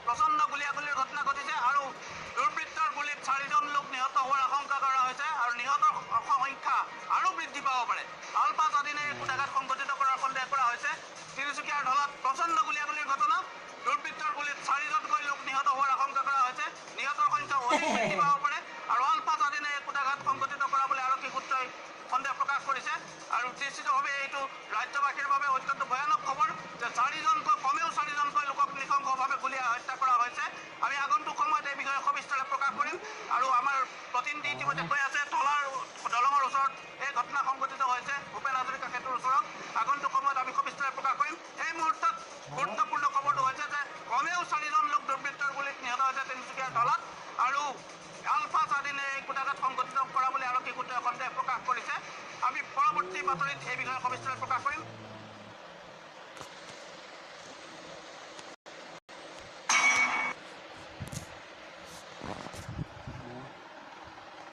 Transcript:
প্ৰচণ্ড গুলীয়াগুলীৰ ঘটনা ঘটিছে আৰু দুৰ্বৃত্তৰ গুলীত 4জন লোক নিহত হোৱাৰ আশংকা কৰা হৈছে আৰু নিহতৰ সংখ্যা আৰু বৃদ্ধি পাব পাৰে। আলফা স্বাধীনে কুটাঘাত সংঘটিত কৰাৰ সন্দেহ কৰা হৈছে। তিনিচুকীয়াৰ ঢলাত প্ৰচণ্ড গুলীয়াগুলীৰ ঘটনা, দুৰ্বৃত্তৰ গুলীত 4জনকৈ লোক নিহত হোৱাৰ আশংকা কৰা হৈছে। নিহতৰ সংখ্যা অধিক বৃদ্ধি পাব পাৰে আৰু আলফা স্বাধীনে কুটাঘাত সংঘটিত কৰা বুলি আৰক্ষী সূত্ৰই সন্দেহ প্ৰকাশ কৰিছে। আৰু নিশ্চিতভাৱে এইটো ৰাজ্যবাসীৰ বাবে অত্যন্ত ভয়ানক খবৰ যে কমেও 4জনকৈ লোকক নৃশংসভাৱে গুলীয়াই হত্যা কৰা হৈছে। আমি আগন্তুক সময়ত এই বিষয়ে সবিস্তাৰে প্ৰকাশ কৰিম আৰু আমাৰ প্ৰতিনিধি ইতিমধ্যে কৈ আছে দলঙৰ ওচৰত এই ঘটনা সংঘটিত হৈছে, ভূপেন হাজৰিকা সেতুৰ ওচৰত। আগন্তুক সময়ত আমি সবিস্তাৰে প্ৰকাশ কৰিম। এই মুহূৰ্তত গুৰুত্বপূৰ্ণ খবৰটো হৈছে যে কমেও 4জন লোক দুৰ্বৃত্তৰ গুলীত নিহত হৈছে তিনিচুকীয়াৰ ঢলাত আৰু আলফা স্বাধীনে এই কুটাঘাত সংঘটিত কৰা বুলি আৰক্ষী সূত্ৰই সন্দেহ প্ৰকাশ কৰিছে। আমি পৰৱৰ্তী বাতৰিত এই বিষয়ে সবিস্তাৰে